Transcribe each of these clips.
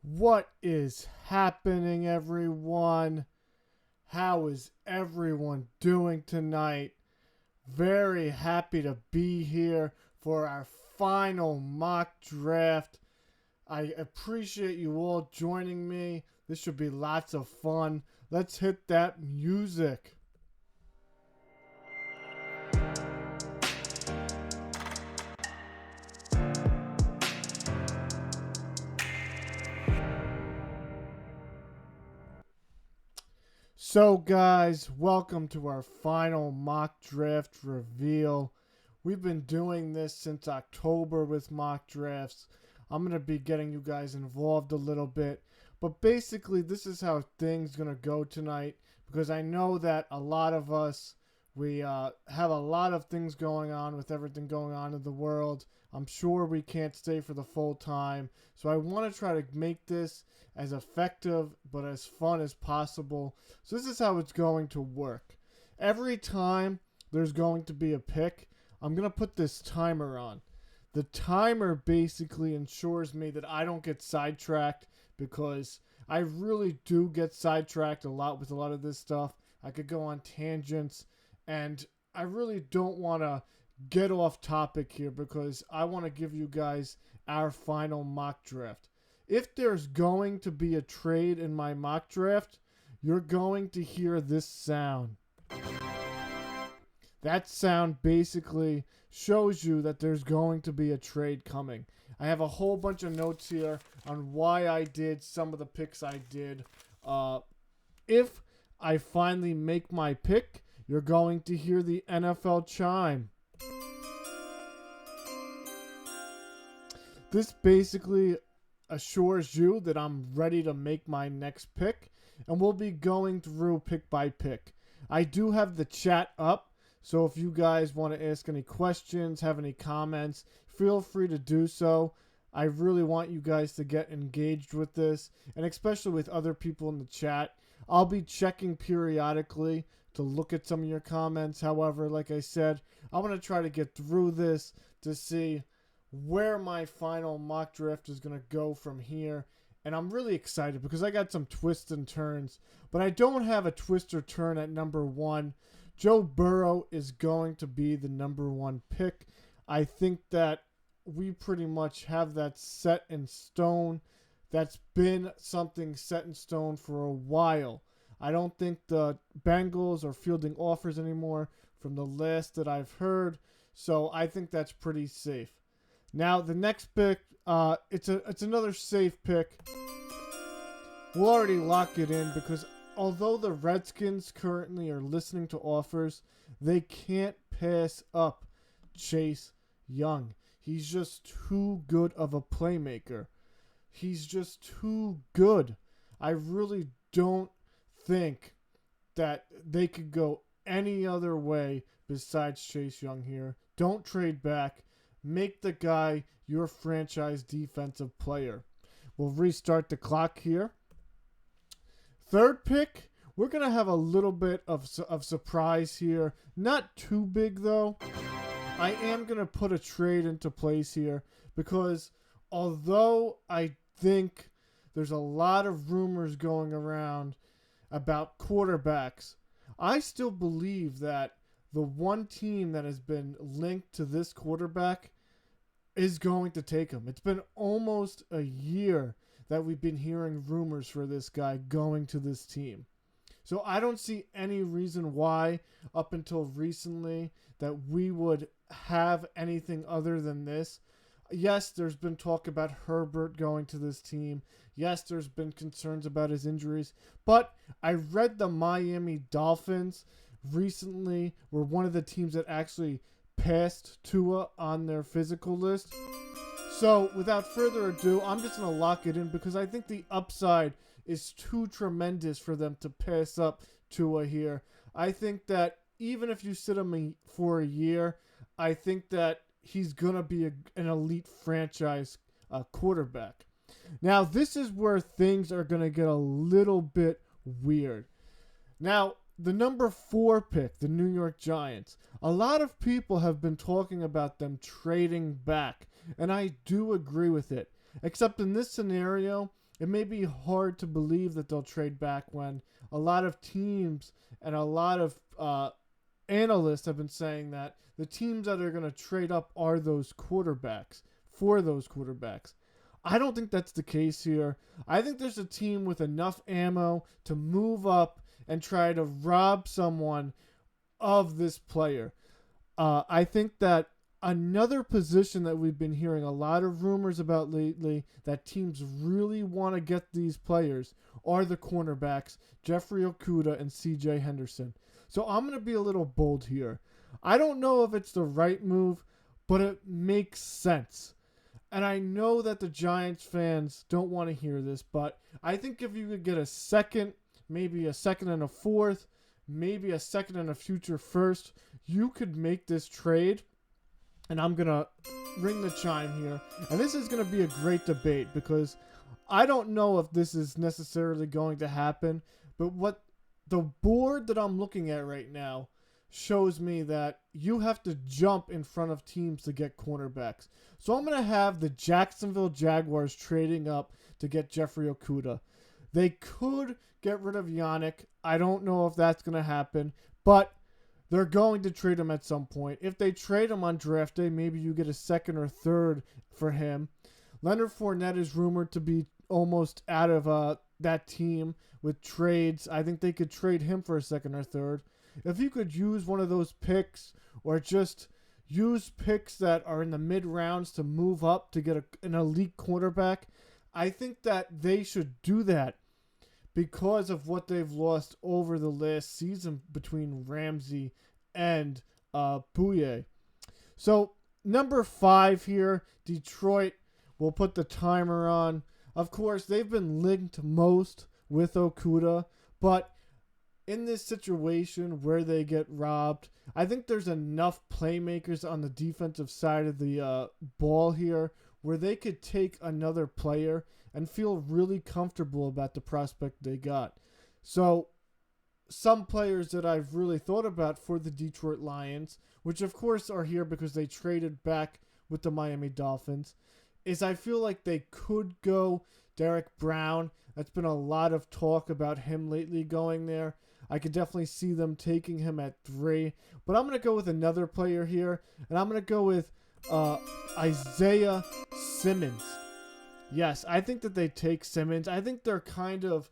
What is happening, everyone? How is everyone doing tonight? Very happy to be here for our final mock draft. I appreciate you all joining me. This should be lots of fun. Let's hit that music. So, guys, welcome to our final mock draft reveal. We've been doing this since October with mock drafts. I'm going to be getting you guys involved a little bit. But basically, this is how things going to go tonight because I know that a lot of us, we have a lot of things going on with everything going on in the world. I'm sure we can't stay for the full time. So I want to try to make this as effective but as fun as possible. So this is how it's going to work. Every time there's going to be a pick, I'm going to put this timer on. The timer basically ensures me that I don't get sidetracked because I really do get sidetracked a lot with a lot of this stuff. I could go on tangents and I really don't want to get off topic here because I want to give you guys our final mock draft. If there's going to be a trade in my mock draft, you're going to hear this sound. That sound basically shows you that there's going to be a trade coming. I have a whole bunch of notes here on why I did some of the picks I did. If I finally make my pick, you're going to hear the NFL chime. This basically assures you that I'm ready to make my next pick, and we'll be going through pick by pick. I do have the chat up, so if you guys want to ask any questions, have any comments, feel free to do so. I really want you guys to get engaged with this, and especially with other people in the chat. I'll be checking periodically to look at some of your comments. However, like I said, I want to try to get through this to see where my final mock draft is going to go from here. And I'm really excited because I got some twists and turns. But I don't have a twist or turn at number one. Joe Burrow is going to be the number one pick. I think that we pretty much have that set in stone. That's been something set in stone for a while. I don't think the Bengals are fielding offers anymore from the last that I've heard. So I think that's pretty safe. Now the next pick, it's another safe pick. We'll already lock it in because although the Redskins currently are listening to offers, they can't pass up Chase Young. He's just too good of a playmaker. He's just too good. I really don't think that they could go any other way besides Chase Young here. Don't trade back. Make the guy your franchise defensive player. We'll restart the clock here. Third pick, we're going to have a little bit of surprise here. Not too big, though. I am going to put a trade into place here because although I think there's a lot of rumors going around about quarterbacks, I still believe that the one team that has been linked to this quarterback is going to take him. It's been almost a year that we've been hearing rumors for this guy going to this team. So I don't see any reason why up until recently that we would have anything other than this. Yes, there's been talk about Herbert going to this team. Yes, there's been concerns about his injuries. But I read the Miami Dolphins recently were one of the teams that actually passed Tua on their physical list. So without further ado, I'm just going to lock it in because I think the upside is too tremendous for them to pass up Tua here. I think that even if you sit him for a year, I think that he's going to be an elite franchise quarterback. Now, this is where things are going to get a little bit weird. Now, the number 4 pick, the New York Giants. A lot of people have been talking about them trading back, and I do agree with it. Except in this scenario, it may be hard to believe that they'll trade back when a lot of teams and a lot of analysts have been saying that the teams that are going to trade up are those quarterbacks, for those quarterbacks. I don't think that's the case here. I think there's a team with enough ammo to move up and try to rob someone of this player. I think that another position that we've been hearing a lot of rumors about lately that teams really want to get these players are the cornerbacks, Jeffrey Okudah and CJ Henderson. So I'm going to be a little bold here. I don't know if it's the right move, but it makes sense. And I know that the Giants fans don't want to hear this, but I think if you could get a second, maybe a second and a fourth, maybe a second and a future first, you could make this trade. And I'm going to ring the chime here. And this is going to be a great debate because I don't know if this is necessarily going to happen. But what the board that I'm looking at right now shows me that you have to jump in front of teams to get cornerbacks. So I'm going to have the Jacksonville Jaguars trading up to get Jeffrey Okudah. They could get rid of Yannick. I don't know if that's going to happen, but they're going to trade him at some point. If they trade him on draft day, maybe you get a second or third for him. Leonard Fournette is rumored to be almost out of that team with trades. I think they could trade him for a second or third. If you could use one of those picks or just use picks that are in the mid rounds to move up to get an elite quarterback, I think that they should do that because of what they've lost over the last season between Ramsey and Bouye. So number 5 here, Detroit. We'll put the timer on. Of course, they've been linked most with Okudah, but in this situation where they get robbed, I think there's enough playmakers on the defensive side of the ball here where they could take another player and feel really comfortable about the prospect they got. So some players that I've really thought about for the Detroit Lions, which of course are here because they traded back with the Miami Dolphins, is I feel like they could go Derek Brown. That's been a lot of talk about him lately going there. I could definitely see them taking him at 3. But I'm going to go with another player here, and I'm going to go with Isaiah Simmons. Yes, I think that they take Simmons. I think they're kind of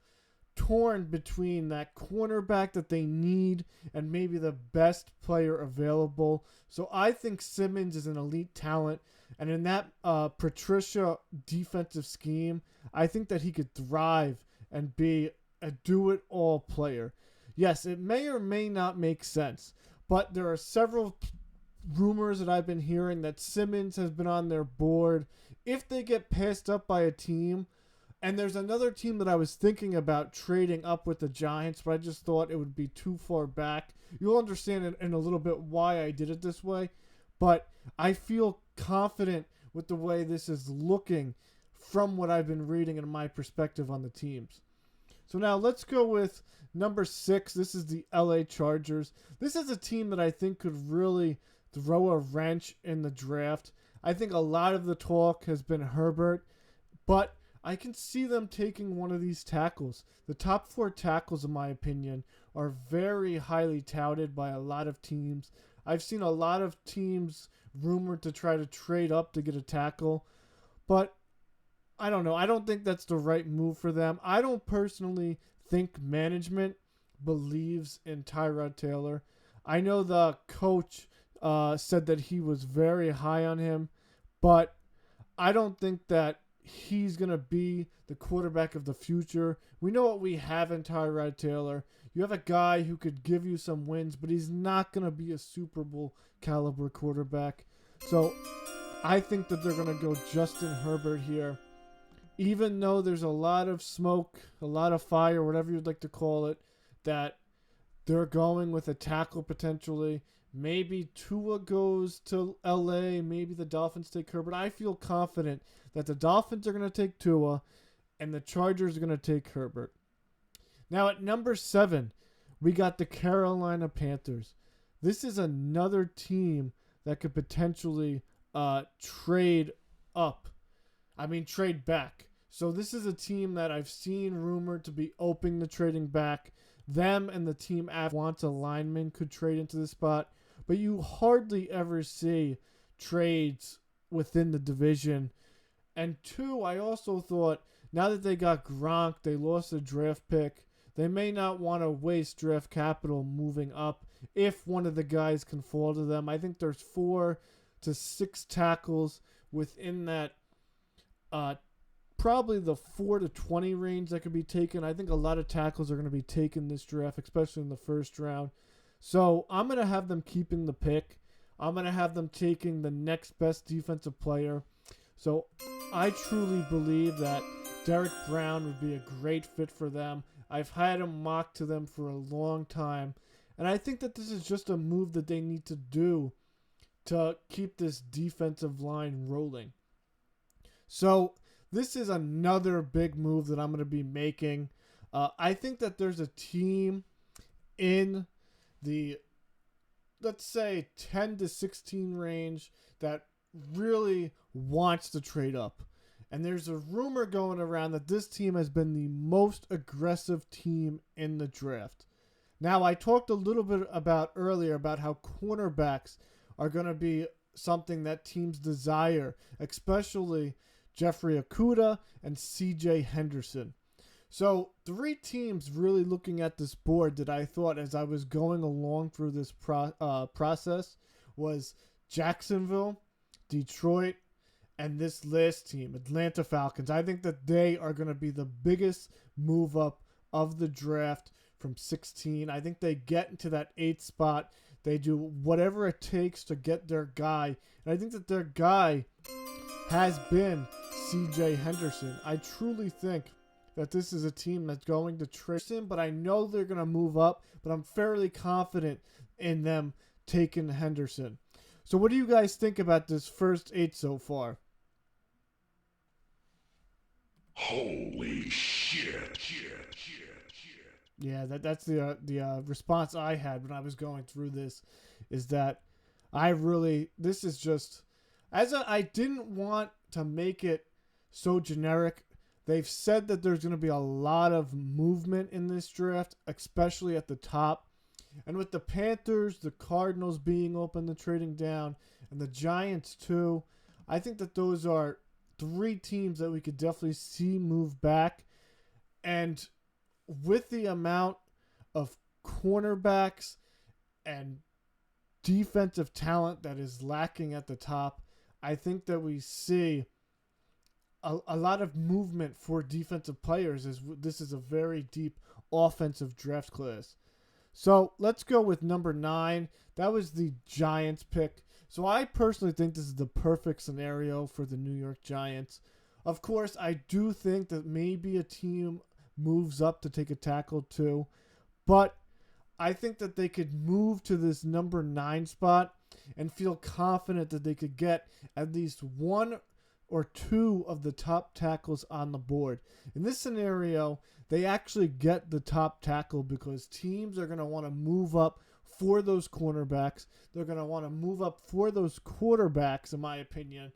torn between that cornerback that they need and maybe the best player available. So I think Simmons is an elite talent. And in that Patricia defensive scheme, I think that he could thrive and be a do-it-all player. Yes, it may or may not make sense, but there are several rumors that I've been hearing that Simmons has been on their board. If they get passed up by a team, and there's another team that I was thinking about trading up with the Giants, but I just thought it would be too far back. You'll understand in a little bit why I did it this way, but I feel confident with the way this is looking from what I've been reading and my perspective on the teams. So now let's go with number 6. This is the LA Chargers. This is a team that I think could really throw a wrench in the draft. I think a lot of the talk has been Herbert, but I can see them taking one of these tackles. The top 4 tackles, in my opinion, are very highly touted by a lot of teams. I've seen a lot of teams rumored to try to trade up to get a tackle, but I don't know. I don't think that's the right move for them. I don't personally think management believes in Tyrod Taylor. I know the coach said that he was very high on him, but I don't think that he's going to be the quarterback of the future. We know what we have in Tyrod Taylor. You have a guy who could give you some wins, but he's not going to be a Super Bowl caliber quarterback. So I think that they're going to go Justin Herbert here. Even though there's a lot of smoke, a lot of fire, whatever you'd like to call it, that they're going with a tackle potentially. Maybe Tua goes to LA. Maybe the Dolphins take Herbert. I feel confident that the Dolphins are going to take Tua and the Chargers are going to take Herbert. Now at number 7, we got the Carolina Panthers. This is another team that could potentially trade back. So this is a team that I've seen rumored to be open to trading back. Them and the team after wants a lineman could trade into the spot, but you hardly ever see trades within the division. And two, I also thought now that they got Gronk, they lost a draft pick. They may not want to waste draft capital moving up if one of the guys can fall to them. I think there's 4 to 6 tackles within that probably the 4 to 20 range that could be taken. I think a lot of tackles are going to be taken this draft, especially in the first round. So I'm going to have them keeping the pick. I'm going to have them taking the next best defensive player. So I truly believe that Derek Brown would be a great fit for them. I've had him mocked to them for a long time. And I think that this is just a move that they need to do to keep this defensive line rolling. So this is another big move that I'm going to be making. I think that there's a team in the, let's say, 10 to 16 range that really wants to trade up. And there's a rumor going around that this team has been the most aggressive team in the draft. Now, I talked a little bit about earlier about how cornerbacks are going to be something that teams desire, especially Jeffrey Okudah and CJ Henderson. So 3 teams really looking at this board that I thought as I was going along through this process was Jacksonville, Detroit, and this last team, Atlanta Falcons. I think that they are going to be the biggest move up of the draft from 16. I think they get into that 8th spot. They do whatever it takes to get their guy. And I think that their guy has been CJ Henderson. I truly think that this is a team that's going to trade him, but I know they're going to move up, but I'm fairly confident in them taking Henderson. So what do you guys think about this first 8 so far? Holy shit. Yeah, that's the response I had when I was going through this, is that this is just, I didn't want to make it so generic. They've said that there's going to be a lot of movement in this draft, especially at the top. And with the Panthers, the Cardinals being open to trading down, and the Giants too, I think that those are 3 teams that we could definitely see move back. And with the amount of cornerbacks and defensive talent that is lacking at the top, I think that we see a lot of movement for defensive players, as this is a very deep offensive draft class. So let's go with number 9. That was the Giants pick. So I personally think this is the perfect scenario for the New York Giants. Of course, I do think that maybe a team moves up to take a tackle too, but I think that they could move to this number 9 spot and feel confident that they could get at least 1 or 2 of the top tackles on the board. In this scenario, they actually get the top tackle because teams are going to want to move up for those cornerbacks. They're going to want to move up for those quarterbacks, in my opinion.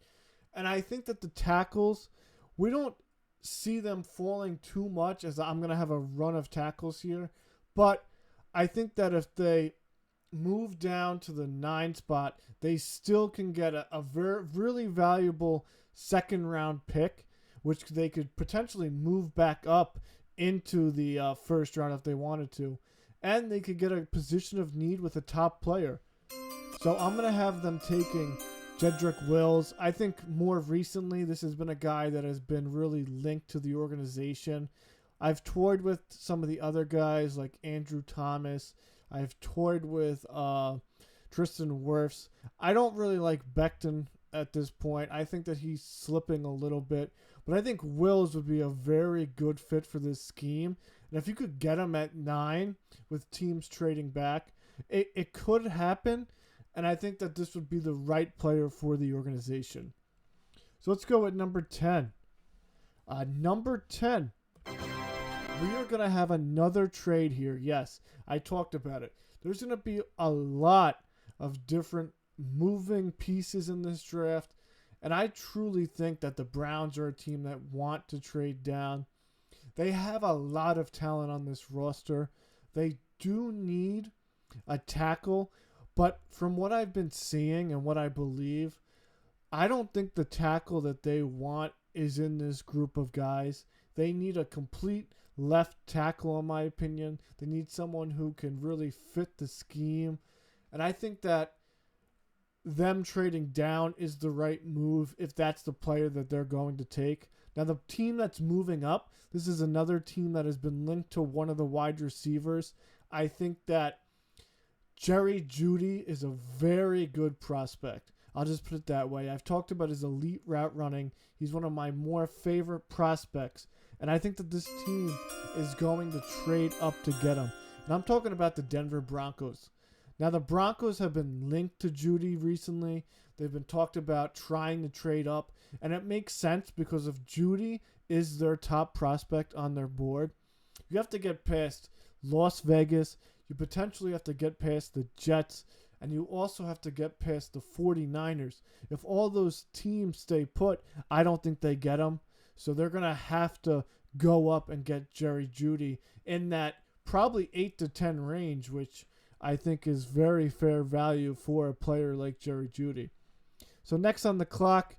And I think that the tackles, we don't see them falling too much, as I'm going to have a run of tackles here. But I think that if they move down to the 9 spot, they still can get a really valuable second round pick, which they could potentially move back up into the first round if they wanted to. And they could get a position of need with a top player. So I'm going to have them taking Jedrick Wills. I think more recently this has been a guy that has been really linked to the organization. I've toyed with some of the other guys like Andrew Thomas. I've toyed with Tristan Wirfs. I don't really like Becton at this point. I think that he's slipping a little bit. But I think Wills would be a very good fit for this scheme. And if you could get him at 9 with teams trading back, it could happen. And I think that this would be the right player for the organization. So let's go at number 10. Number 10. We are going to have another trade here. Yes, I talked about it. There's going to be a lot of different moving pieces in this draft. And I truly think that the Browns are a team that want to trade down. They have a lot of talent on this roster. They do need a tackle, but from what I've been seeing and what I believe, I don't think the tackle that they want is in this group of guys. They need a complete left tackle, in my opinion. They need someone who can really fit the scheme. And I think that them trading down is the right move if that's the player that they're going to take. Now, the team that's moving up, this is another team that has been linked to one of the wide receivers. I think that Jerry Jeudy is a very good prospect. I'll just put it that way. I've talked about his elite route running. He's one of my more favorite prospects. And I think that this team is going to trade up to get him. And I'm talking about the Denver Broncos. Now, the Broncos have been linked to Jeudy recently. They've been talked about trying to trade up. And it makes sense because if Jeudy is their top prospect on their board, you have to get past Las Vegas. You potentially have to get past the Jets. And you also have to get past the 49ers. If all those teams stay put, I don't think they get them. So they're going to have to go up and get Jerry Jeudy in that probably 8 to 10 range, which I think is very fair value for a player like Jerry Jeudy. So next on the clock,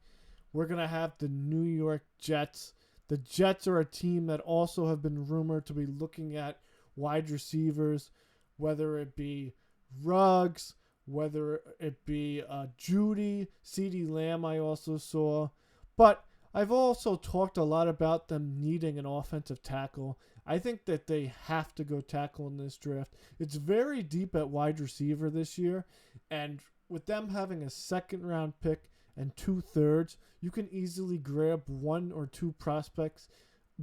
we're going to have the New York Jets. The Jets are a team that also have been rumored to be looking at wide receivers, whether it be Ruggs, whether it be Jeudy, CeeDee Lamb I also saw. But I've also talked a lot about them needing an offensive tackle. I think that they have to go tackle in this draft. It's very deep at wide receiver this year, and with them having a second-round pick and 2/3, you can easily grab one or two prospects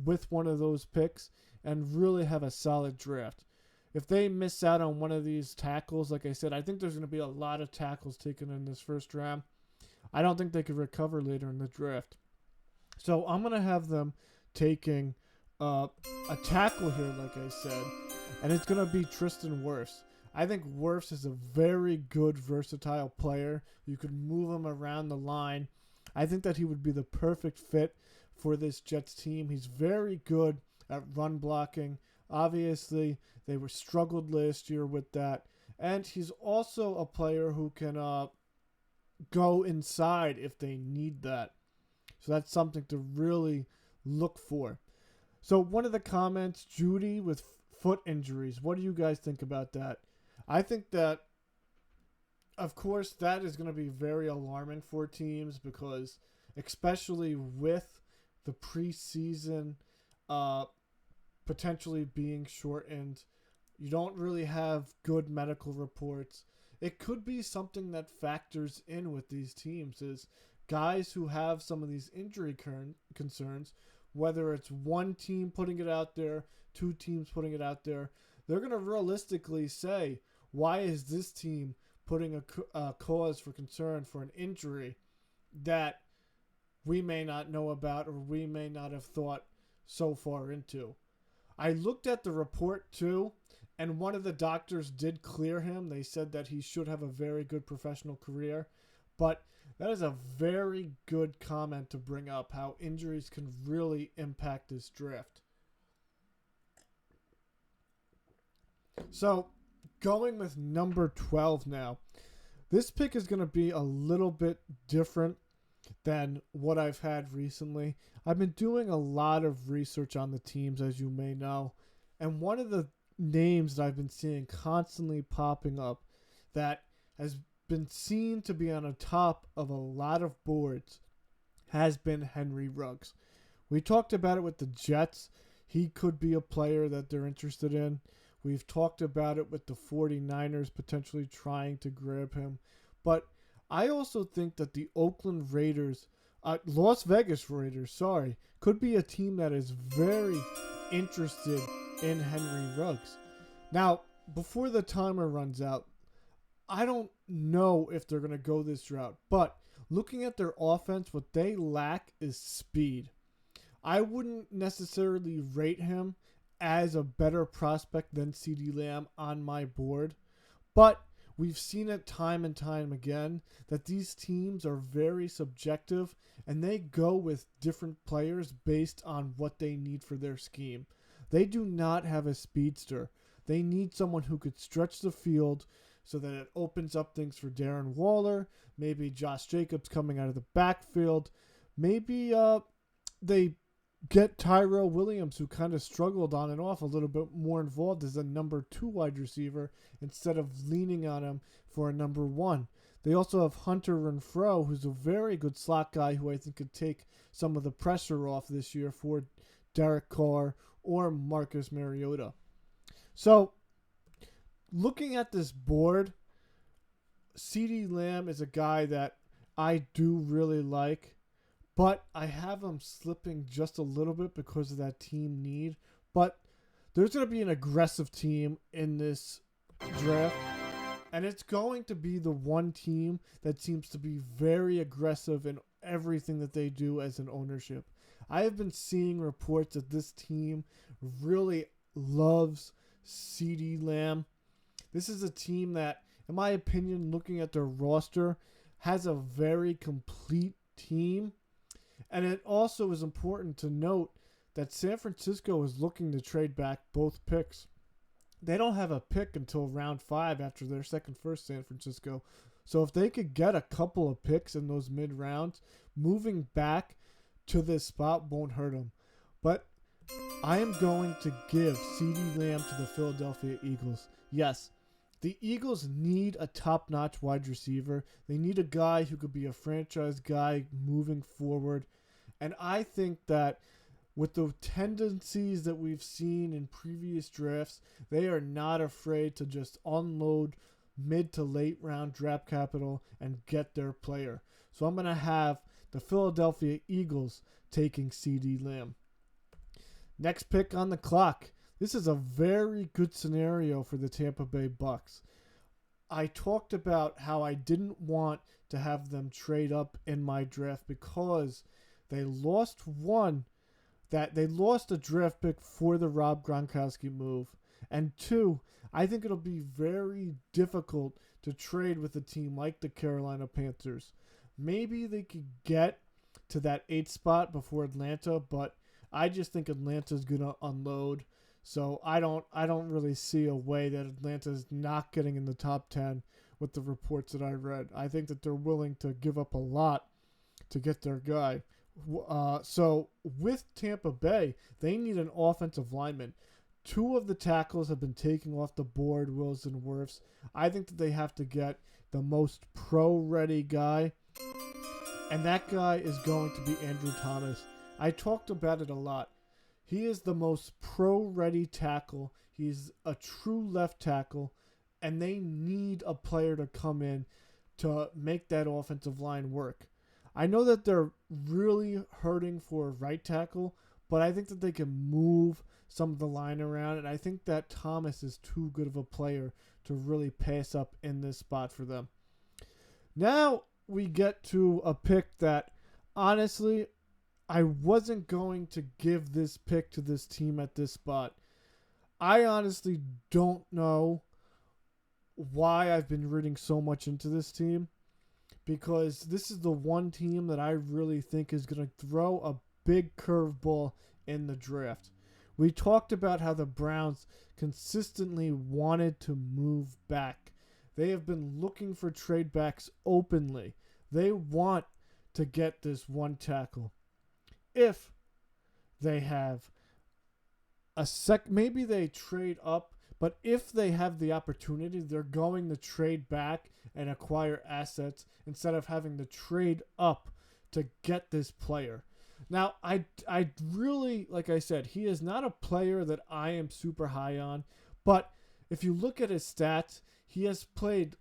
with one of those picks and really have a solid draft. If they miss out on one of these tackles, like I said, I think there's going to be a lot of tackles taken in this first round. I don't think they could recover later in the draft. So I'm going to have them taking a tackle here, like I said, and it's going to be Tristan Wirfs. I think Wirfs is a very good, versatile player. You could move him around the line. I think that he would be the perfect fit for this Jets team. He's very good at run blocking. Obviously, they were struggled last year with that. And he's also a player who can go inside if they need that. So that's something to really look for. So one of the comments, Jeudy with foot injuries. What do you guys think about that? I think that, of course, that is going to be very alarming for teams because especially with the preseason potentially being shortened, you don't really have good medical reports. It could be something that factors in with these teams is guys who have some of these injury concerns, whether it's one team putting it out there, two teams putting it out there, they're going to realistically say, why is this team putting a cause for concern for an injury that we may not know about or we may not have thought so far into? I looked at the report too, and one of the doctors did clear him. They said that he should have a very good professional career, but that is a very good comment to bring up, how injuries can really impact this draft. So, going with number 12 now. This pick is going to be a little bit different than what I've had recently. I've been doing a lot of research on the teams, as you may know, and one of the names that I've been seeing constantly popping up that has been seen to be on the top of a lot of boards has been Henry Ruggs. We talked about it with the Jets. He could be a player that they're interested in. We've talked about it with the 49ers potentially trying to grab him. But I also think that the Oakland Raiders, Las Vegas Raiders, could be a team that is very interested in Henry Ruggs. Now, before the timer runs out, I don't know if they're going to go this route, but looking at their offense, what they lack is speed. I wouldn't necessarily rate him as a better prospect than CeeDee Lamb on my board, but we've seen it time and time again that these teams are very subjective and they go with different players based on what they need for their scheme. They do not have a speedster. They need someone who could stretch the field so that it opens up things for Darren Waller, maybe Josh Jacobs coming out of the backfield. Maybe they get Tyrell Williams, who kind of struggled on and off, a little bit more involved as a number 2 wide receiver instead of leaning on him for a number 1. They also have Hunter Renfrow, who's a very good slot guy who I think could take some of the pressure off this year for Derek Carr or Marcus Mariota. So, looking at this board, CeeDee Lamb is a guy that I do really like, but I have him slipping just a little bit because of that team need. But there's going to be an aggressive team in this draft, and it's going to be the one team that seems to be very aggressive in everything that they do as an ownership. I have been seeing reports that this team really loves CeeDee Lamb. This is a team that, in my opinion, looking at their roster, has a very complete team. And it also is important to note that San Francisco is looking to trade back both picks. They don't have a pick until round 5 after their second first, San Francisco. So if they could get a couple of picks in those mid-rounds, moving back to this spot won't hurt them. But I am going to give CeeDee Lamb to the Philadelphia Eagles. Yes, the Eagles need a top-notch wide receiver. They need a guy who could be a franchise guy moving forward. And I think that with the tendencies that we've seen in previous drafts, they are not afraid to just unload mid to late round draft capital and get their player. So I'm going to have the Philadelphia Eagles taking CeeDee Lamb. Next pick on the clock. This is a very good scenario for the Tampa Bay Bucks. I talked about how I didn't want to have them trade up in my draft because they lost a draft pick for the Rob Gronkowski move. And 2, I think it'll be very difficult to trade with a team like the Carolina Panthers. Maybe they could get to that 8th spot before Atlanta, but I just think Atlanta's going to unload. So I don't really see a way that Atlanta's not getting in the top 10 with the reports that I read. I think that they're willing to give up a lot to get their guy. So with Tampa Bay, they need an offensive lineman. 2 of the tackles have been taken off the board, Wills and Wirfs. I think that they have to get the most pro-ready guy, and that guy is going to be Andrew Thomas. I talked about it a lot. He is the most pro-ready tackle. He's a true left tackle, and they need a player to come in to make that offensive line work. I know that they're really hurting for a right tackle, but I think that they can move some of the line around, and I think that Thomas is too good of a player to really pass up in this spot for them. Now we get to a pick that, honestly, I wasn't going to give this pick to this team at this spot. I honestly don't know why I've been reading so much into this team, because this is the one team that I really think is going to throw a big curveball in the draft. We talked about how the Browns consistently wanted to move back. They have been looking for trade backs openly. They want to get this one tackle. If they have maybe they trade up, but if they have the opportunity, they're going to trade back and acquire assets instead of having to trade up to get this player. Now, I really, like I said, he is not a player that I am super high on, but if you look at his stats, he has played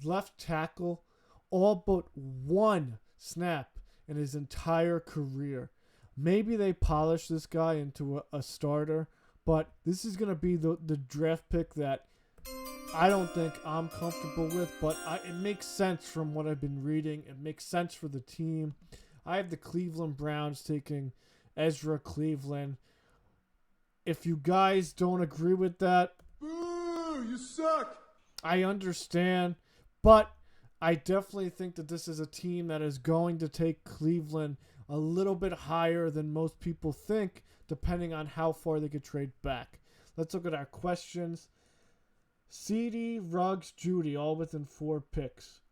left tackle all but 1 snap in his entire career. Maybe they polish this guy into a starter, but this is going to be the draft pick that I don't think I'm comfortable with, but it makes sense from what I've been reading. It makes sense for the team. I have the Cleveland Browns taking Ezra Cleveland. If you guys don't agree with that, boo, you suck. I understand, but I definitely think that this is a team that is going to take Cleveland a little bit higher than most people think, depending on how far they could trade back. Let's look at our questions. CD, Ruggs, Judy, all within 4 picks.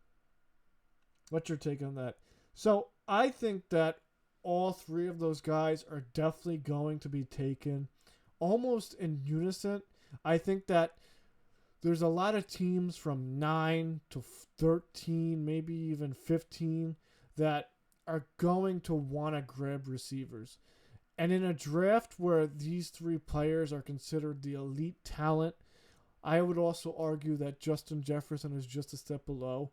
What's your take on that? So I think that all 3 of those guys are definitely going to be taken almost in unison. I think that there's a lot of teams from 9 to 13, maybe even 15, that are going to want to grab receivers. And in a draft where these 3 players are considered the elite talent, I would also argue that Justin Jefferson is just a step below.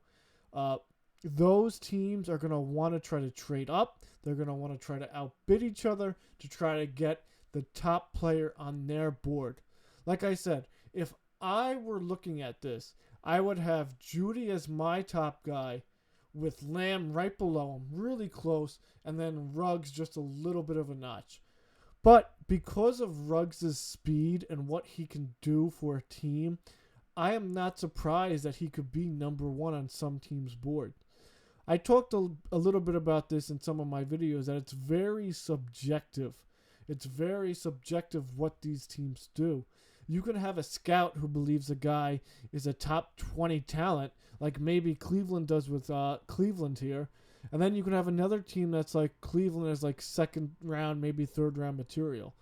Those teams are going to want to try to trade up. They're going to want to try to outbid each other to try to get the top player on their board. Like I said, if I were looking at this, I would have Judy as my top guy with Lamb right below him, really close, and then Ruggs just a little bit of a notch. But because of Ruggs' speed and what he can do for a team, I am not surprised that he could be number 1 on some teams' board. I talked a little bit about this in some of my videos, that it's very subjective. It's very subjective what these teams do. You can have a scout who believes a guy is a top 20 talent, like maybe Cleveland does with Cleveland here. And then you can have another team that's like Cleveland is like 2nd round, maybe 3rd round material.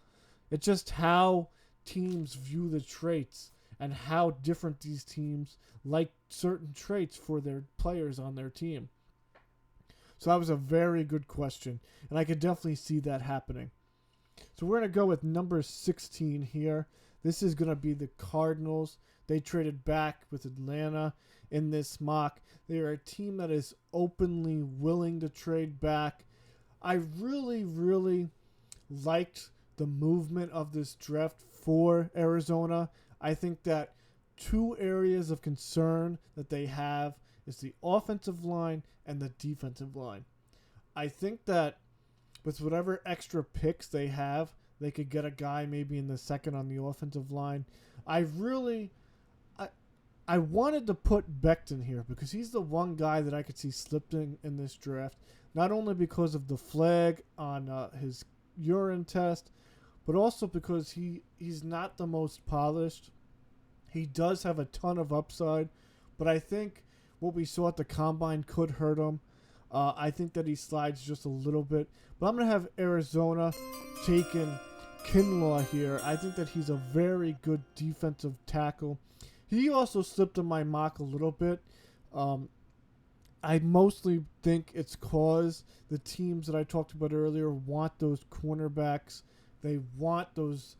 It's just how teams view the traits and how different these teams like certain traits for their players on their team. So that was a very good question, and I could definitely see that happening. So we're going to go with number 16 here. This is going to be the Cardinals. They traded back with Atlanta in this mock. They are a team that is openly willing to trade back. I really, really liked the movement of this draft for Arizona. I think that 2 areas of concern that they have is the offensive line and the defensive line. I think that with whatever extra picks they have, they could get a guy maybe in the 2nd on the offensive line. I wanted to put Becton here because he's the one guy that I could see slipping in this draft, not only because of the flag on his urine test, but also because he's not the most polished. He does have a ton of upside, but I think what we saw at the Combine could hurt him. I think that he slides just a little bit. But I'm going to have Arizona taking Kinlaw here. I think that he's a very good defensive tackle. He also slipped in my mock a little bit. I mostly think it's cause the teams that I talked about earlier want those cornerbacks. They want those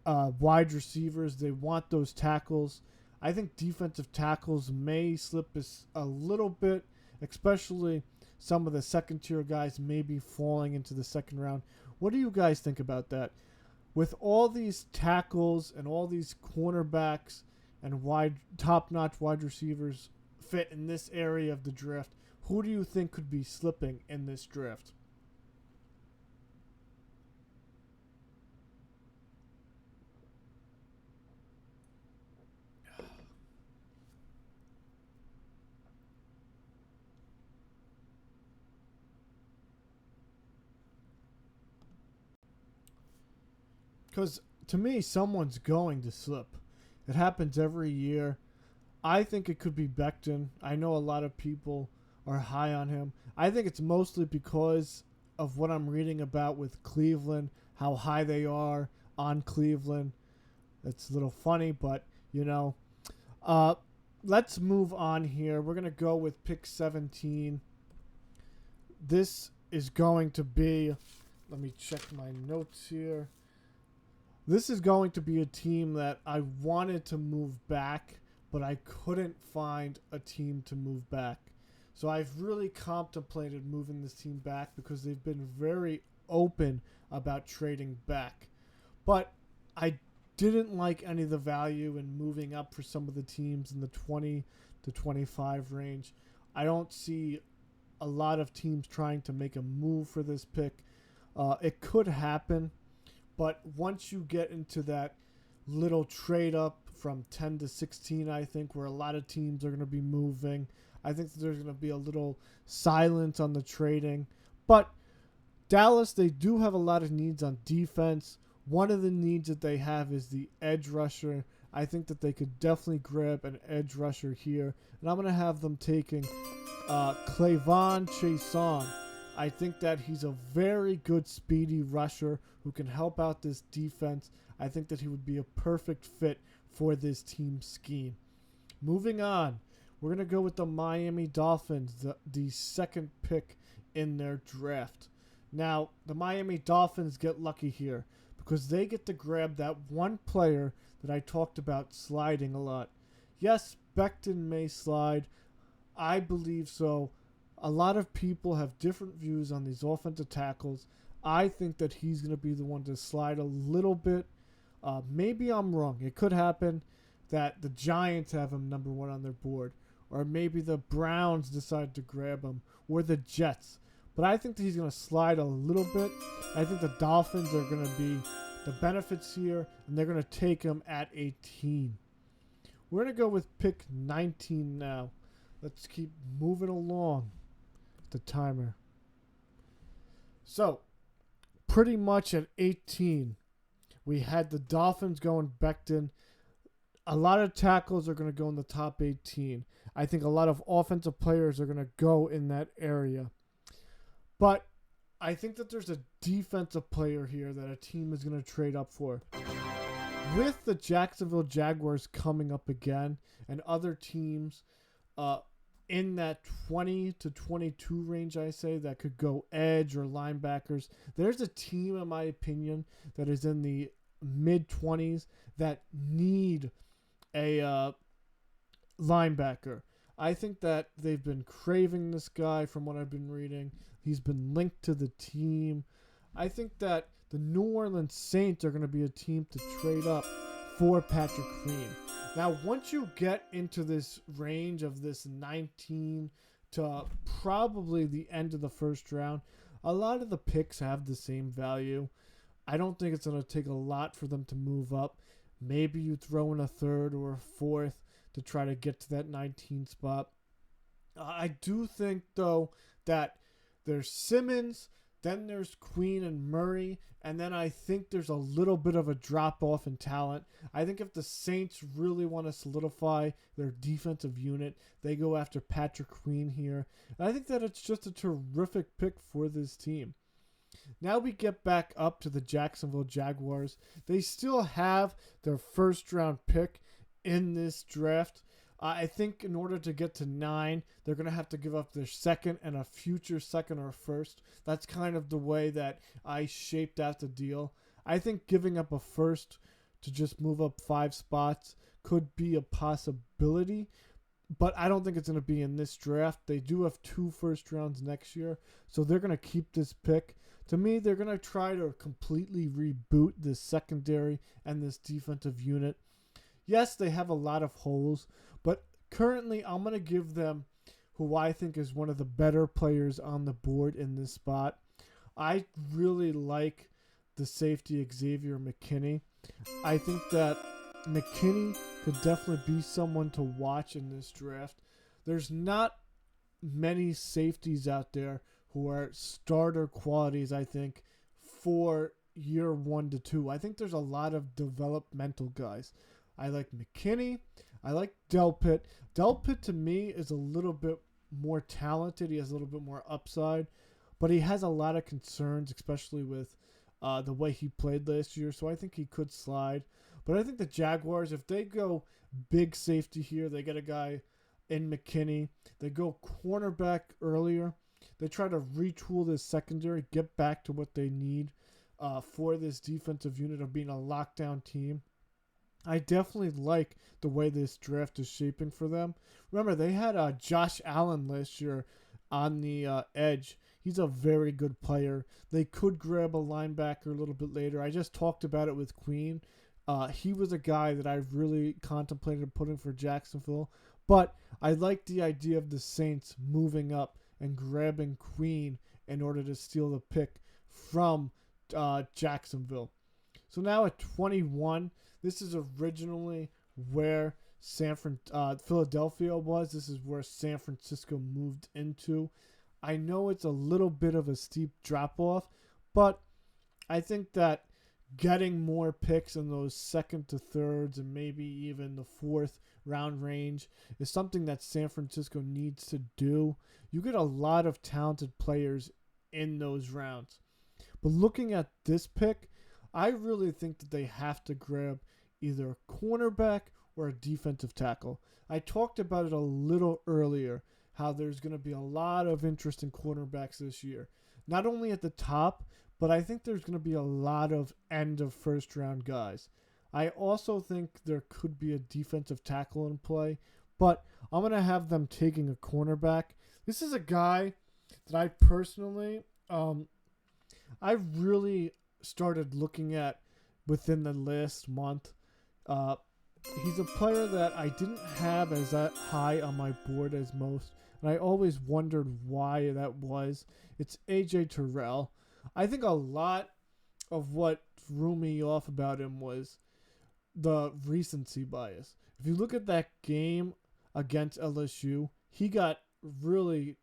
wide receivers. They want those tackles. I think defensive tackles may slip a little bit, especially some of the 2nd-tier guys may be falling into the 2nd round. What do you guys think about that? With all these tackles and all these cornerbacks and top-notch wide receivers fit in this area of the draft, who do you think could be slipping in this draft? Because to me, someone's going to slip. It happens every year. I think it could be Becton. I know a lot of people are high on him. I think it's mostly because of what I'm reading about with Cleveland, how high they are on Cleveland. It's a little funny, but, you know. Let's move on here. We're going to go with pick 17. This is going to be, let me check my notes here. This is going to be a team that I wanted to move back, but I couldn't find a team to move back. So I've really contemplated moving this team back because they've been very open about trading back. But I didn't like any of the value in moving up for some of the teams in the 20 to 25 range. I don't see a lot of teams trying to make a move for this pick. It could happen. But once you get into that little trade up from 10 to 16, I think, where a lot of teams are going to be moving. I think that there's going to be a little silence on the trading. But Dallas, they do have a lot of needs on defense. One of the needs that they have is the edge rusher. I think that they could definitely grab an edge rusher here. And I'm going to have them taking Clavon Chaisson. I think that he's a very good speedy rusher who can help out this defense. I think that he would be a perfect fit for this team scheme. Moving on, we're going to go with the Miami Dolphins, the second pick in their draft. Now, the Miami Dolphins get lucky here because they get to grab that one player that I talked about sliding a lot. Yes, Becton may slide. I believe so. A lot of people have different views on these offensive tackles. I think that he's going to be the one to slide a little bit. Maybe I'm wrong. It could happen that the Giants have him number one on their board, or maybe the Browns decide to grab him, or the Jets. But I think that he's going to slide a little bit. I think the Dolphins are going to be the benefits here, and they're going to take him at 18. We're going to go with pick 19 now. Let's keep moving along the timer. So, pretty much at 18, we had the Dolphins going Becton. A lot of tackles are going to go in the top 18. I think a lot of offensive players are going to go in that area. But I think that there's a defensive player here that a team is going to trade up for. With the Jacksonville Jaguars coming up again and other teams in that 20 to 22 range, I say, that could go edge or linebackers, there's a team, in my opinion, that is in the mid-20s that need a linebacker. I think that they've been craving this guy from what I've been reading. He's been linked to the team. I think that the New Orleans Saints are going to be a team to trade up for Patrick Queen. Now, once you get into this range of this 19 to probably the end of the first round, a lot of the picks have the same value. I don't think it's going to take a lot for them to move up. Maybe you throw in a third or a fourth to try to get to that 19 spot. I do think, though, that there's Simmons, then there's Queen and Murray, and then I think there's a little bit of a drop-off in talent. I think if the Saints really want to solidify their defensive unit, they go after Patrick Queen here. And I think that it's just a terrific pick for this team. Now we get back up to the Jacksonville Jaguars. They still have their first-round pick in this draft. I think in order to get to 9, they're going to have to give up their second and a future second or first. That's kind of the way that I shaped out the deal. I think giving up a first to just move up 5 spots could be a possibility, but I don't think it's going to be in this draft. They do have 2 first rounds next year, so they're going to keep this pick. To me, they're going to try to completely reboot this secondary and this defensive unit. Yes, they have a lot of holes, but currently I'm going to give them who I think is one of the better players on the board in this spot. I really like the safety Xavier McKinney. I think that McKinney could definitely be someone to watch in this draft. There's not many safeties out there who are starter qualities, I think, for year 1 to 2. I think there's a lot of developmental guys. I like McKinney. I like Delpit. Delpit, to me, is a little bit more talented. He has a little bit more upside. But he has a lot of concerns, especially with the way he played last year. So I think he could slide. But I think the Jaguars, if they go big safety here, they get a guy in McKinney. They go cornerback earlier. They try to retool this secondary, get back to what they need for this defensive unit of being a lockdown team. I definitely like the way this draft is shaping for them. Remember, they had Josh Allen last year on the edge. He's a very good player. They could grab a linebacker a little bit later. I just talked about it with Queen. He was a guy that I really contemplated putting for Jacksonville. But I like the idea of the Saints moving up and grabbing Queen in order to steal the pick from Jacksonville. So now at 21, this is originally where Philadelphia was. This is where San Francisco moved into. I know it's a little bit of a steep drop off, but I think that getting more picks in those second to thirds and maybe even the fourth round range is something that San Francisco needs to do. You get a lot of talented players in those rounds. But looking at this pick, I really think that they have to grab either a cornerback or a defensive tackle. I talked about it a little earlier, how there's going to be a lot of interest in cornerbacks this year. Not only at the top, but I think there's going to be a lot of end of first round guys. I also think there could be a defensive tackle in play, but I'm going to have them taking a cornerback. This is a guy that I personally, I really started looking at within the last month. He's a player that I didn't have as that high on my board as most, and I always wondered why that was. It's AJ Terrell. I think a lot of what threw me off about him was the recency bias. If you look at that game against LSU, he got really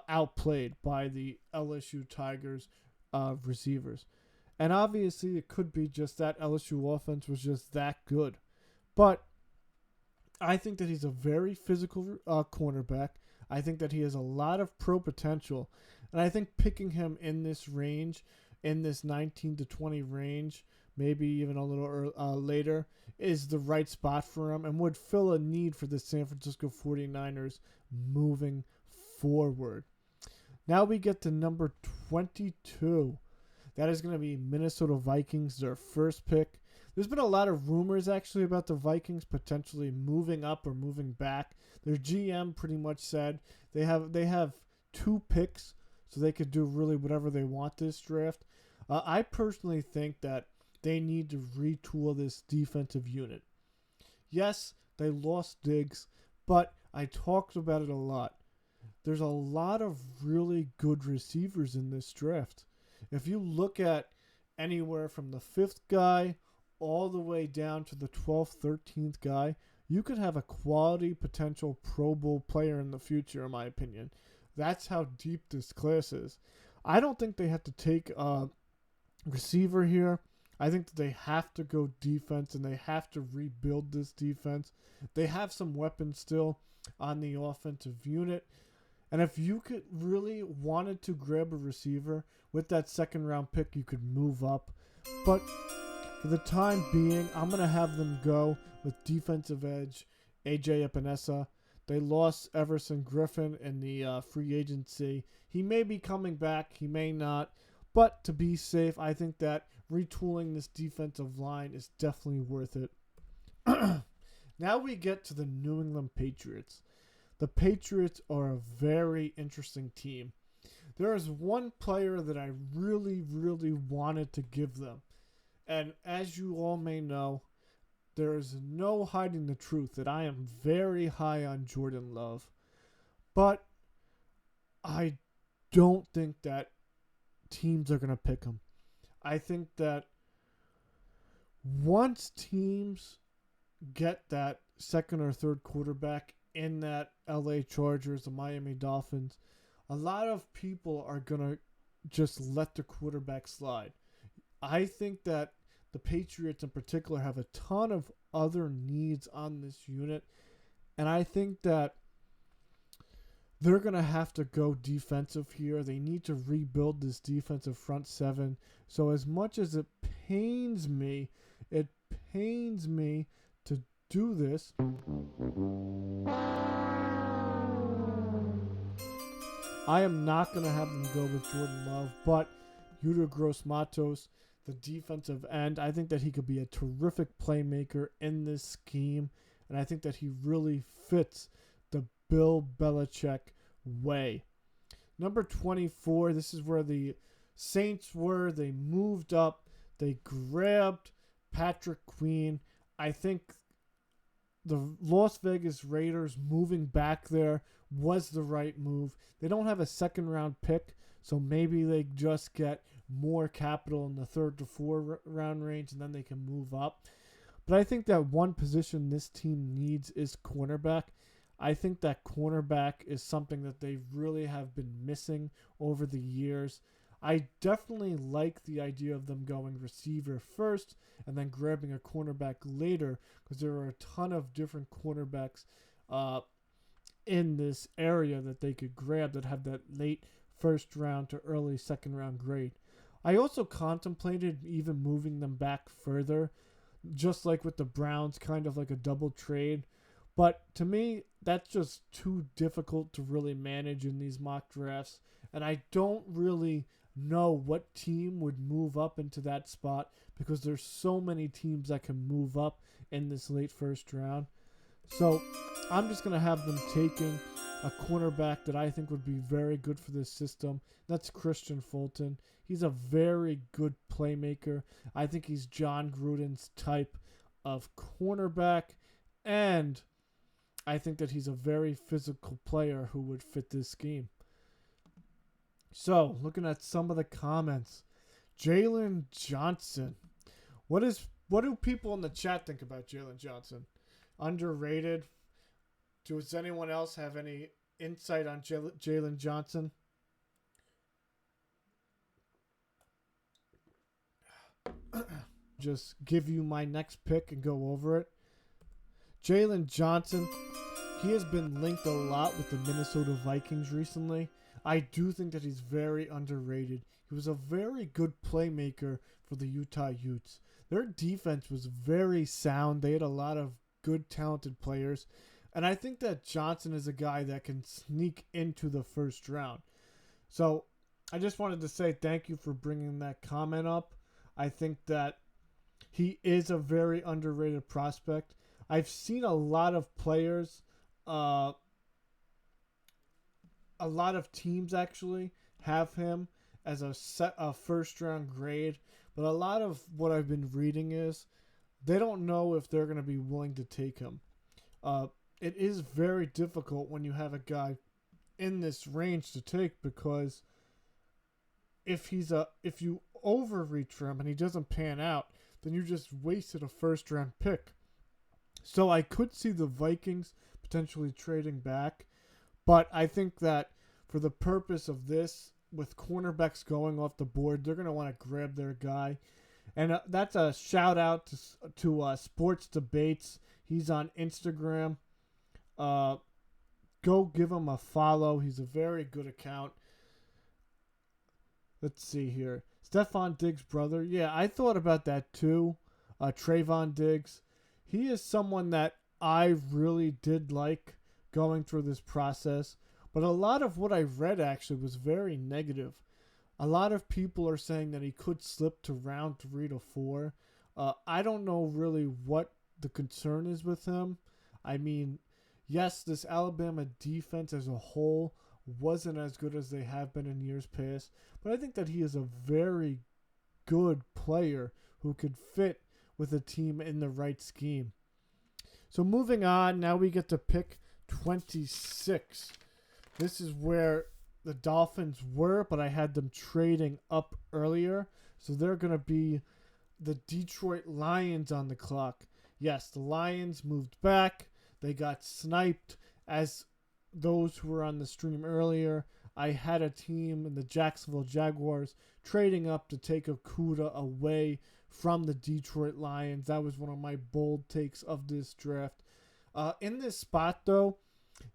outplayed by the LSU Tigers receivers. And obviously it could be just that LSU offense was just that good. But I think that he's a very physical cornerback. I think that he has a lot of pro potential. And I think picking him in this range, in this 19 to 20 range, maybe even a little later, is the right spot for him and would fill a need for the San Francisco 49ers moving forward. Now we get to number 22. That is going to be Minnesota Vikings, their first pick. There's been a lot of rumors actually about the Vikings potentially moving up or moving back. Their GM pretty much said they have 2 picks, so they could do really whatever they want this draft. I personally think that they need to retool this defensive unit. Yes, they lost Diggs, but I talked about it a lot. There's a lot of really good receivers in this draft. If you look at anywhere from the 5th guy all the way down to the 12th, 13th guy, you could have a quality potential Pro Bowl player in the future, in my opinion. That's how deep this class is. I don't think they have to take a receiver here. I think that they have to go defense and they have to rebuild this defense. They have some weapons still on the offensive unit. And if you could really wanted to grab a receiver with that second round pick, you could move up. But for the time being, I'm going to have them go with defensive edge AJ Epinesa. They lost Everson Griffin in the free agency. He may be coming back. He may not. But to be safe, I think that retooling this defensive line is definitely worth it. Now we get to the New England Patriots. The Patriots are a very interesting team. There is one player that I really, really wanted to give them. And as you all may know, there is no hiding the truth that I am very high on Jordan Love. But I don't think that teams are going to pick him. I think that once teams get that second or third quarterback in that LA Chargers, the Miami Dolphins, a lot of people are going to just let the quarterback slide. I think that the Patriots in particular have a ton of other needs on this unit, and I think that they're going to have to go defensive here. They need to rebuild this defensive front seven. So as much as it pains me to do this, I am not going to have them go with Jordan Love, but Yetur Gross-Matos, the defensive end, I think that he could be a terrific playmaker in this scheme, and I think that he really fits the Bill Belichick way. Number 24, this is where the Saints were. They moved up. They grabbed Patrick Queen. I think the Las Vegas Raiders moving back there was the right move. They don't have a second round pick, so maybe they just get more capital in the third to fourth round range and then they can move up. But I think that one position this team needs is cornerback. I think that cornerback is something that they really have been missing over the years. I definitely like the idea of them going receiver first and then grabbing a cornerback later, because there are a ton of different cornerbacks in this area that they could grab that have that late first round to early second round grade. I also contemplated even moving them back further, just like with the Browns, kind of like a double trade. But to me, that's just too difficult to really manage in these mock drafts. And I don't really know what team would move up into that spot, because there's so many teams that can move up in this late first round. So I'm just going to have them taking a cornerback that I think would be very good for this system. That's Christian Fulton. He's a very good playmaker. I think he's John Gruden's type of cornerback, and I think that he's a very physical player who would fit this scheme. So, looking at some of the comments, Jalen Johnson. What do people in the chat think about Jalen Johnson? Underrated? Does anyone else have any insight on Jalen Johnson? Just give you my next pick and go over it. Jalen Johnson, he has been linked a lot with the Minnesota Vikings recently. I do think that he's very underrated. He was a very good playmaker for the Utah Utes. Their defense was very sound. They had a lot of good, talented players. And I think that Johnson is a guy that can sneak into the first round. So I just wanted to say thank you for bringing that comment up. I think that he is a very underrated prospect. I've seen a lot of players, a lot of teams actually have him as a first round grade. But a lot of what I've been reading is they don't know if they're going to be willing to take him. It is very difficult when you have a guy in this range to take, because if you overreach for him and he doesn't pan out, then you just wasted a first round pick. So I could see the Vikings potentially trading back, but I think that for the purpose of this, with cornerbacks going off the board, they're going to want to grab their guy. And that's a shout out to Sports Debates. He's on Instagram. Go give him a follow. He's a very good account. Let's see here. Stefon Diggs' brother. Yeah, I thought about that too. Trayvon Diggs. He is someone that I really did like going through this process. But a lot of what I read actually was very negative. A lot of people are saying that he could slip to round 3 to 4. I don't know really what the concern is with him. I mean, yes, this Alabama defense as a whole wasn't as good as they have been in years past, but I think that he is a very good player who could fit with a team in the right scheme. So moving on, now we get to pick 26. This is where the Dolphins were, but I had them trading up earlier. So they're going to be the Detroit Lions on the clock. Yes, the Lions moved back. They got sniped. As those who were on the stream earlier, I had a team in the Jacksonville Jaguars trading up to take Okudah away from the Detroit Lions. That was one of my bold takes of this draft. In this spot, though,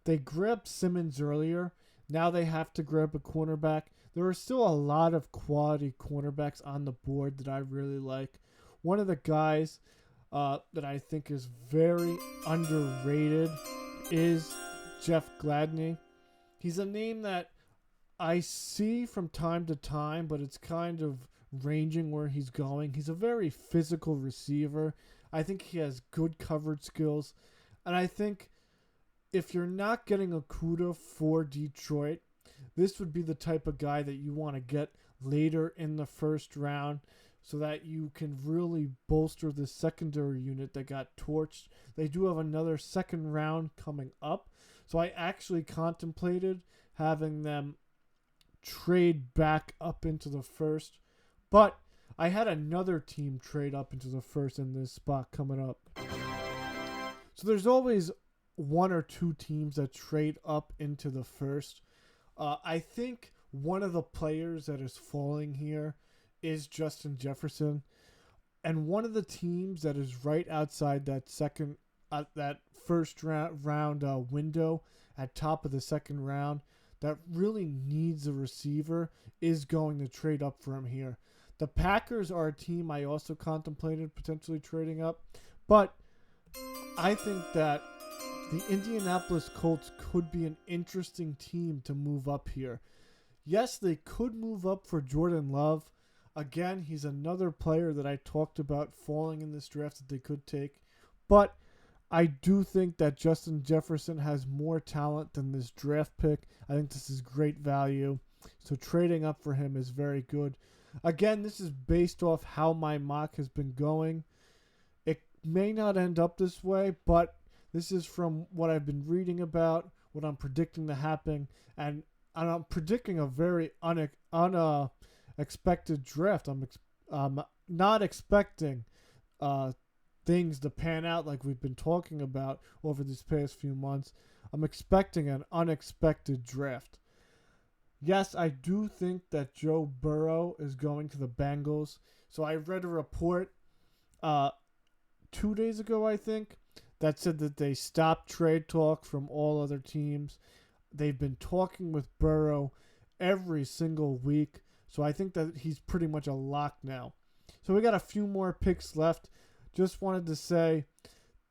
they grabbed Simmons earlier. Now they have to grab a cornerback. There are still a lot of quality cornerbacks on the board that I really like. One of the guys that I think is very underrated is Jeff Gladney. He's a name that I see from time to time, but it's kind of ranging where he's going. He's a very physical receiver. I think he has good coverage skills. And I think if you're not getting Okudah for Detroit, this would be the type of guy that you want to get later in the first round so that you can really bolster the secondary unit that got torched. They do have another second round coming up. So I actually contemplated having them trade back up into the first. But I had another team trade up into the first in this spot coming up. So there's always one or two teams that trade up into the first. I think one of the players that is falling here is Justin Jefferson. And one of the teams that is right outside that that first round window at top of the second round that really needs a receiver is going to trade up for him here. The Packers are a team I also contemplated potentially trading up, but I think that the Indianapolis Colts could be an interesting team to move up here. Yes, they could move up for Jordan Love. Again, he's another player that I talked about falling in this draft that they could take. But I do think that Justin Jefferson has more talent than this draft pick. I think this is great value. So trading up for him is very good. Again, this is based off how my mock has been going. It may not end up this way, but this is from what I've been reading about, what I'm predicting to happen, and I'm predicting a very unexpected draft. I'm not expecting things to pan out like we've been talking about over these past few months. I'm expecting an unexpected draft. Yes, I do think that Joe Burrow is going to the Bengals. So I read a report 2 days ago, I think, that said that they stopped trade talk from all other teams. They've been talking with Burrow every single week. So I think that he's pretty much a lock now. So we got a few more picks left. Just wanted to say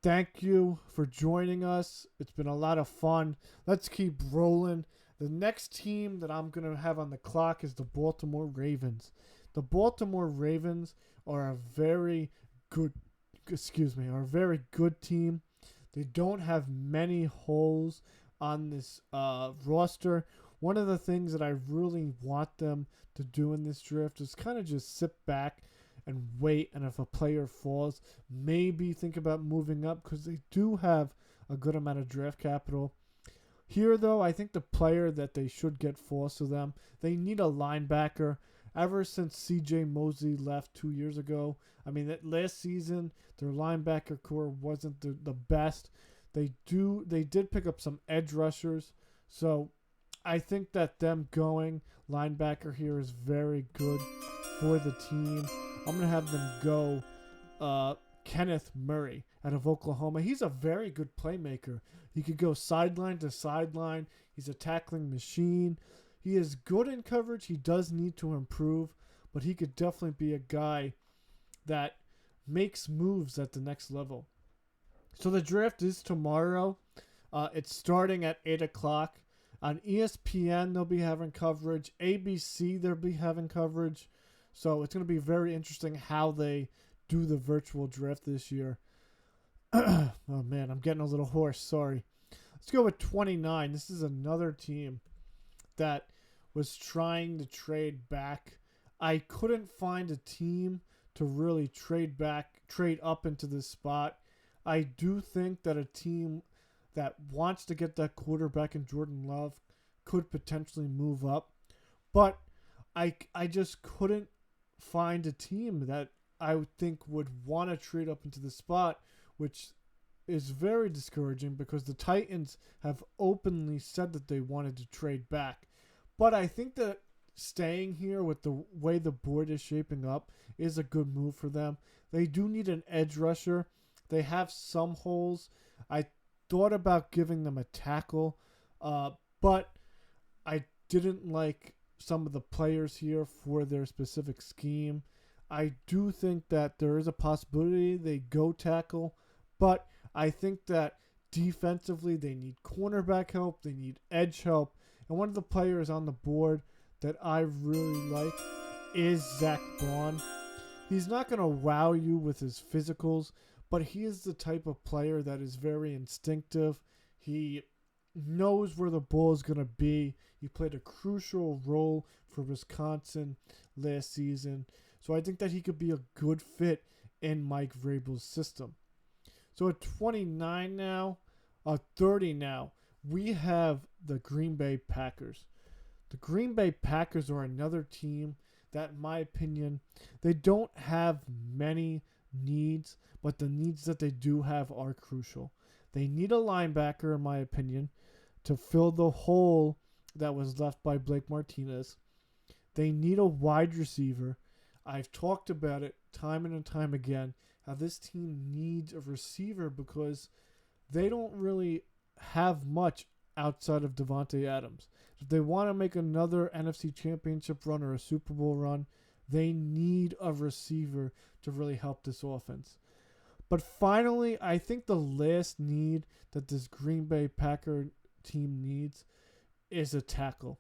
thank you for joining us. It's been a lot of fun. Let's keep rolling. The next team that I'm going to have on the clock is the Baltimore Ravens. The Baltimore Ravens are a very good team. They don't have many holes on this roster. One of the things that I really want them to do in this draft is kind of just sit back and wait, and if a player falls, maybe think about moving up because they do have a good amount of draft capital. Here, though, I think the player that they should get falls to them. They need a linebacker. Ever since C.J. Mosley left 2 years ago, I mean, that last season, their linebacker core wasn't the best. They did pick up some edge rushers, so I think that them going linebacker here is very good for the team. I'm going to have them go Kenneth Murray out of Oklahoma. He's a very good playmaker. He could go sideline to sideline. He's a tackling machine. He is good in coverage. He does need to improve, but he could definitely be a guy that makes moves at the next level. So the draft is tomorrow. It's starting at 8 o'clock. On ESPN, they'll be having coverage. ABC, they'll be having coverage. So it's going to be very interesting how they do the virtual draft this year. Oh, man, I'm getting a little hoarse. Sorry. Let's go with 29. This is another team that was trying to trade back. I couldn't find a team to really trade up into this spot. I do think that a team that wants to get that quarterback in Jordan Love could potentially move up. But I just couldn't find a team that I would think would want to trade up into the spot, which is very discouraging because the Titans have openly said that they wanted to trade back. But I think that staying here with the way the board is shaping up is a good move for them. They do need an edge rusher. They have some holes. I thought about giving them a tackle, but I didn't like some of the players here for their specific scheme. I do think that there is a possibility they go tackle, but I think that defensively they need cornerback help, they need edge help, and one of the players on the board that I really like is Zach Bond. He's not going to wow you with his physicals, but he is the type of player that is very instinctive. He knows where the ball is going to be. He played a crucial role for Wisconsin last season. So I think that he could be a good fit in Mike Vrabel's system. So at 29 now, 30 now, we have the Green Bay Packers. The Green Bay Packers are another team that, in my opinion, they don't have many needs, but the needs that they do have are crucial. They need a linebacker, in my opinion, to fill the hole that was left by Blake Martinez. They need a wide receiver. I've talked about it time and time again, how this team needs a receiver because they don't really have much outside of Devontae Adams. If they want to make another NFC Championship run or a Super Bowl run, they need a receiver to really help this offense. But finally, I think the last need that this Green Bay Packer team needs is a tackle.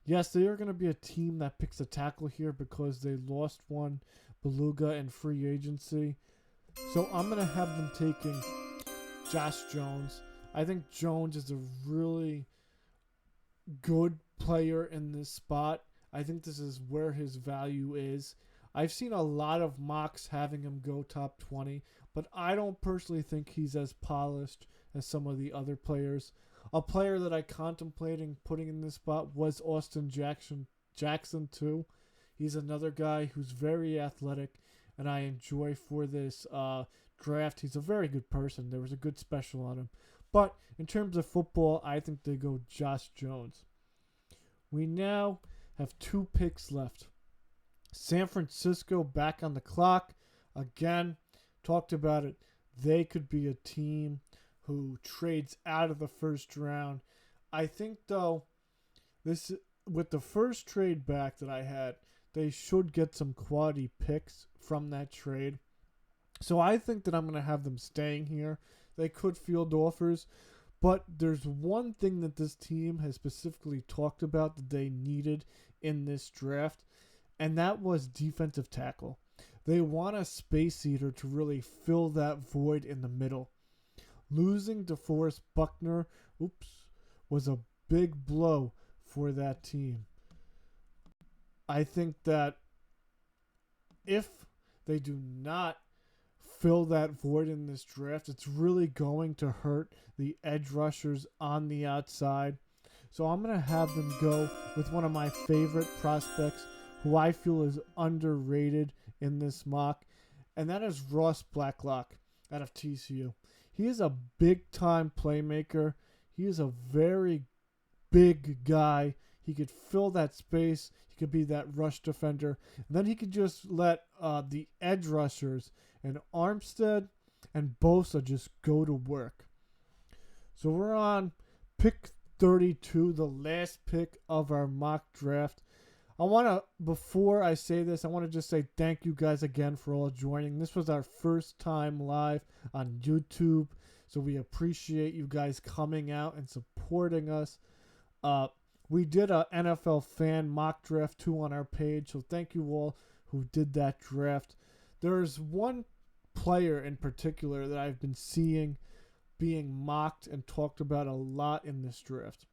Yes, they are going to be a team that picks a tackle here because they lost one, Beluga, in free agency. So I'm going to have them taking Josh Jones. I think Jones is a really good player in this spot. I think this is where his value is. I've seen a lot of mocks having him go top 20, but I don't personally think he's as polished as some of the other players. A player that I contemplating putting in this spot was Austin Jackson too. He's another guy who's very athletic, and I enjoy for this draft. He's a very good person. There was a good special on him. But in terms of football, I think they go Josh Jones. We now have 2 picks left. San Francisco back on the clock. Again, talked about it. They could be a team who trades out of the first round. I think, though, this with the first trade back that I had, they should get some quality picks from that trade. So I think that I'm going to have them staying here. They could field offers, but there's one thing that this team has specifically talked about that they needed in this draft, and that was defensive tackle. They want a space eater to really fill that void in the middle. Losing DeForest Buckner, was a big blow for that team. I think that if they do not fill that void in this draft, it's really going to hurt the edge rushers on the outside. So I'm going to have them go with one of my favorite prospects who I feel is underrated in this mock, and that is Ross Blacklock out of TCU. He is a big-time playmaker. He is a very big guy. He could fill that space. He could be that rush defender. And then he could just let the edge rushers and Armstead and Bosa just go to work. So we're on pick 32, the last pick of our mock draft. Before I say this, I want to just say thank you guys again for all joining. This was our first time live on YouTube, so we appreciate you guys coming out and supporting us. We did a NFL fan mock draft too on our page, so thank you all who did that draft. There's one player in particular that I've been seeing being mocked and talked about a lot in this draft.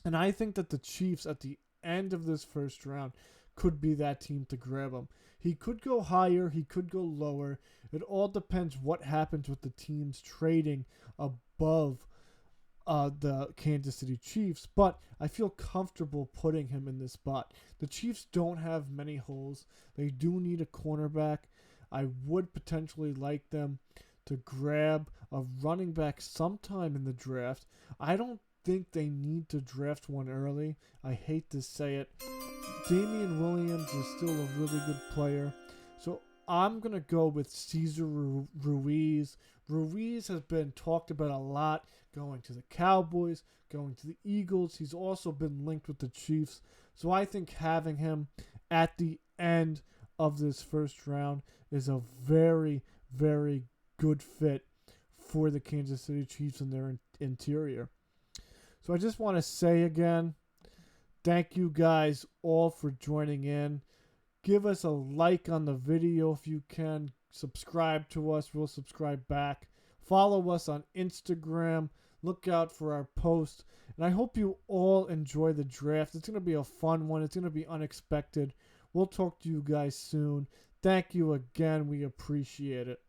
And I think that the Chiefs at the end of this first round could be that team to grab him. He could go higher, he could go lower. It all depends what happens with the teams trading above the Kansas City Chiefs, but I feel comfortable putting him in this spot. The Chiefs don't have many holes. They do need a cornerback. I would potentially like them to grab a running back sometime in the draft. I don't think they need to draft one early. I hate to say it. Damian Williams is still a really good player. So I'm going to go with Cesar Ruiz. Ruiz has been talked about a lot, going to the Cowboys, going to the Eagles. He's also been linked with the Chiefs. So I think having him at the end of this first round is a very, very good fit for the Kansas City Chiefs and their interior. So I just want to say again, thank you guys all for joining in. Give us a like on the video if you can. Subscribe to us. We'll subscribe back. Follow us on Instagram. Look out for our posts. And I hope you all enjoy the draft. It's going to be a fun one. It's going to be unexpected. We'll talk to you guys soon. Thank you again. We appreciate it.